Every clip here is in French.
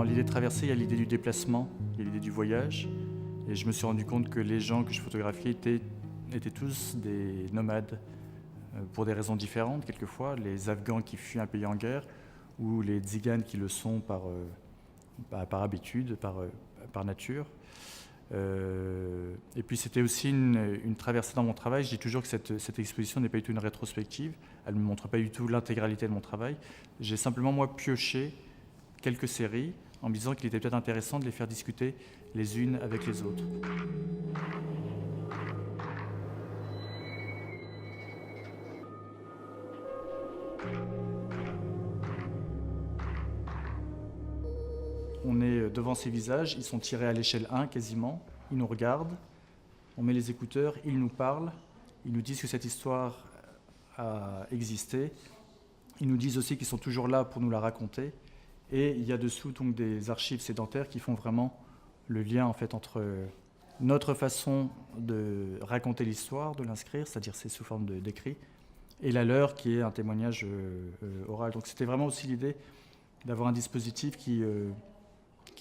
l'idée de traversée, il y a l'idée du déplacement, il y a l'idée du voyage. Et je me suis rendu compte que les gens que je photographiais étaient tous des nomades, pour des raisons différentes quelquefois. Les Afghans qui fuient un pays en guerre, ou les Tziganes qui le sont par habitude, par nature. Et puis c'était aussi une traversée dans mon travail. Je dis toujours que cette exposition n'est pas du tout une rétrospective. Elle ne me montre pas du tout l'intégralité de mon travail. J'ai simplement, moi, pioché quelques séries en me disant qu'il était peut-être intéressant de les faire discuter les unes avec les autres. On est devant ces visages, ils sont tirés à l'échelle 1 quasiment, ils nous regardent, on met les écouteurs, ils nous parlent, ils nous disent que cette histoire a existé, ils nous disent aussi qu'ils sont toujours là pour nous la raconter, et il y a dessous donc des archives sédentaires qui font vraiment le lien en fait entre notre façon de raconter l'histoire, de l'inscrire, c'est-à-dire c'est sous forme d'écrit, et la leur qui est un témoignage oral. Donc c'était vraiment aussi l'idée d'avoir un dispositif qui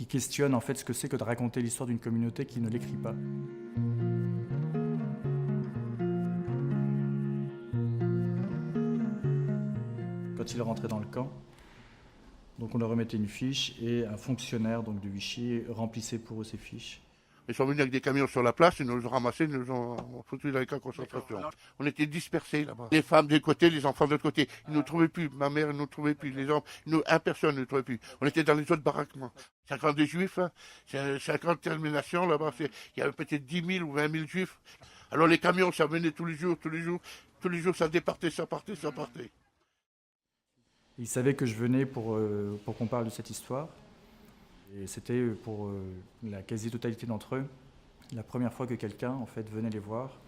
questionne en fait ce que c'est que de raconter l'histoire d'une communauté qui ne l'écrit pas. Quand il est rentré dans le camp, donc on leur remettait une fiche et un fonctionnaire donc, de Vichy remplissait pour eux ces fiches. Ils sont venus avec des camions sur la place, ils nous ont ramassés, ils nous ont foutus dans les camps de concentration. On était dispersés là-bas. Les femmes d'un côté, les enfants de l'autre côté. Ils ne nous trouvaient plus. Ma mère ne nous trouvait plus. Les hommes, personne ne nous trouvait plus. On était dans les autres baraquements. 50 des juifs, hein. C'est 50 terminations là-bas. Il y avait peut-être 10 000 ou 20 000 juifs. Alors les camions, ça venait tous les jours. Tous les jours, ça départait, ça partait. Ils savaient que je venais pour qu'on parle de cette histoire. Et c'était pour la quasi-totalité d'entre eux la première fois que quelqu'un en fait, venait les voir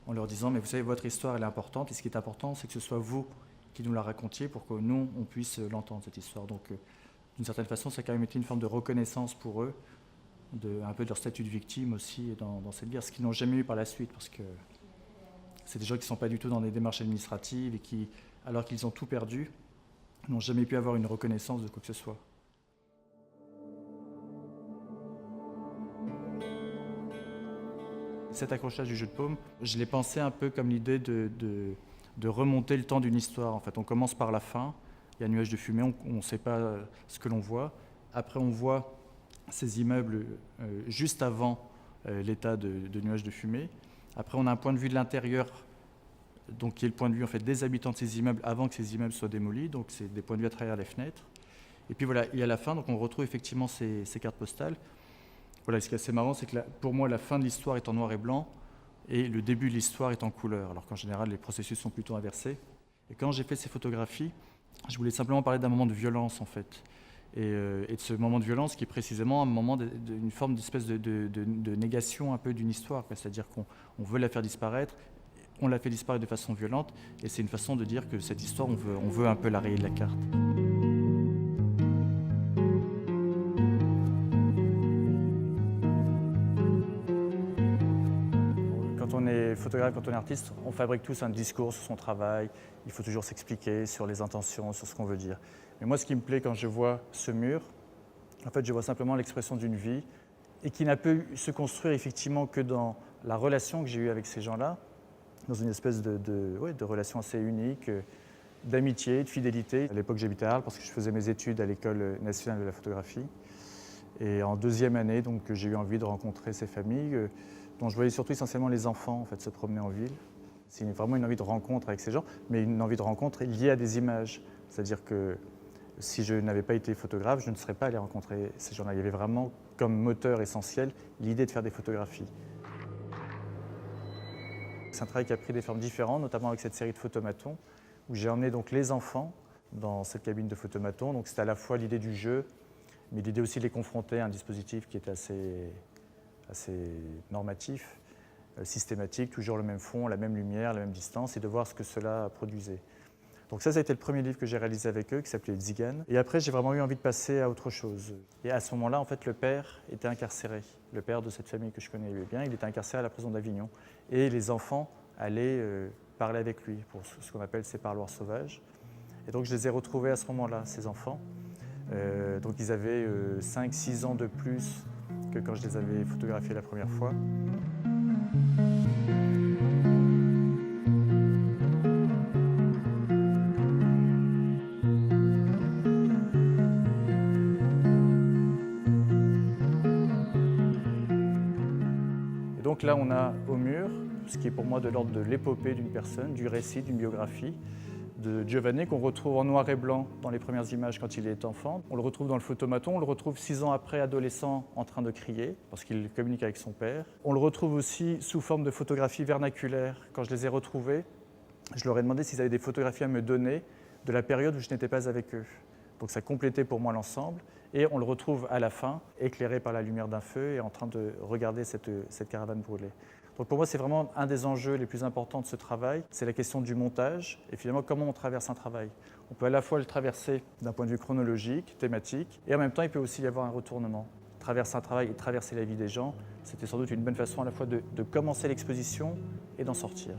en leur disant « mais vous savez, votre histoire elle est importante et ce qui est important c'est que ce soit vous qui nous la racontiez pour que nous on puisse l'entendre cette histoire ». Donc d'une certaine façon ça a quand même été une forme de reconnaissance pour eux, un peu de leur statut de victime aussi dans cette guerre, ce qu'ils n'ont jamais eu par la suite parce que c'est des gens qui ne sont pas du tout dans des démarches administratives et qui, alors qu'ils ont tout perdu, n'ont jamais pu avoir une reconnaissance de quoi que ce soit. Cet accrochage du jeu de paume, je l'ai pensé un peu comme l'idée de remonter le temps d'une histoire. En fait, on commence par la fin, il y a un nuage de fumée, on ne sait pas ce que l'on voit. Après, on voit ces immeubles juste avant l'état de nuage de fumée. Après, on a un point de vue de l'intérieur, donc qui est le point de vue en fait, des habitants de ces immeubles avant que ces immeubles soient démolis. Donc, c'est des points de vue à travers les fenêtres. Et puis voilà, il y a la fin, donc on retrouve effectivement ces cartes postales. Voilà, ce qui est assez marrant, c'est que pour moi, la fin de l'histoire est en noir et blanc et le début de l'histoire est en couleur, alors qu'en général, les processus sont plutôt inversés. Et quand j'ai fait ces photographies, je voulais simplement parler d'un moment de violence, en fait. Et de ce moment de violence qui est précisément un moment d'une forme d'espèce de négation un peu d'une histoire. C'est-à-dire qu'on veut la faire disparaître, on la fait disparaître de façon violente, et c'est une façon de dire que cette histoire, on veut un peu la rayer de la carte. Quand on est photographe, quand on est artiste, on fabrique tous un discours sur son travail. Il faut toujours s'expliquer sur les intentions, sur ce qu'on veut dire. Mais moi, ce qui me plaît quand je vois ce mur, en fait, je vois simplement l'expression d'une vie et qui n'a pu se construire effectivement que dans la relation que j'ai eue avec ces gens-là, dans une espèce de relation assez unique, d'amitié, de fidélité. À l'époque, j'habitais à Arles parce que je faisais mes études à l'École nationale de la photographie. Et en deuxième année, donc, j'ai eu envie de rencontrer ces familles, dont je voyais surtout essentiellement les enfants en fait, se promener en ville. C'est vraiment une envie de rencontre avec ces gens, mais une envie de rencontre liée à des images. C'est-à-dire que si je n'avais pas été photographe, je ne serais pas allé rencontrer ces gens-là. Il y avait vraiment comme moteur essentiel l'idée de faire des photographies. C'est un travail qui a pris des formes différentes, notamment avec cette série de photomatons, où j'ai emmené donc les enfants dans cette cabine de photomatons. Donc c'était à la fois l'idée du jeu, mais l'idée aussi de les confronter à un dispositif qui était assez normatif, systématique, toujours le même fond, la même lumière, la même distance, et de voir ce que cela produisait. Donc ça a été le premier livre que j'ai réalisé avec eux, qui s'appelait Tziganes. Et après, j'ai vraiment eu envie de passer à autre chose. Et à ce moment-là, en fait, le père était incarcéré. Le père de cette famille que je connais bien, il était incarcéré à la prison d'Avignon. Et les enfants allaient parler avec lui pour ce qu'on appelle ces parloirs sauvages. Et donc je les ai retrouvés à ce moment-là, ces enfants, Donc ils avaient 5-6 ans de plus que quand je les avais photographiés la première fois. Et donc là, on a au mur, ce qui est pour moi de l'ordre de l'épopée d'une personne, du récit, d'une biographie, de Giovanni, qu'on retrouve en noir et blanc dans les premières images quand il est enfant. On le retrouve dans le photomaton, on le retrouve 6 ans après, adolescent, en train de crier, parce qu'il communique avec son père. On le retrouve aussi sous forme de photographie vernaculaire. Quand je les ai retrouvés, je leur ai demandé s'ils avaient des photographies à me donner de la période où je n'étais pas avec eux. Donc ça complétait pour moi l'ensemble. Et on le retrouve à la fin, éclairé par la lumière d'un feu et en train de regarder cette caravane brûlée. Donc pour moi, c'est vraiment un des enjeux les plus importants de ce travail, c'est la question du montage et finalement comment on traverse un travail. On peut à la fois le traverser d'un point de vue chronologique, thématique, et en même temps, il peut aussi y avoir un retournement. Traverser un travail et traverser la vie des gens, c'était sans doute une bonne façon à la fois de commencer l'exposition et d'en sortir.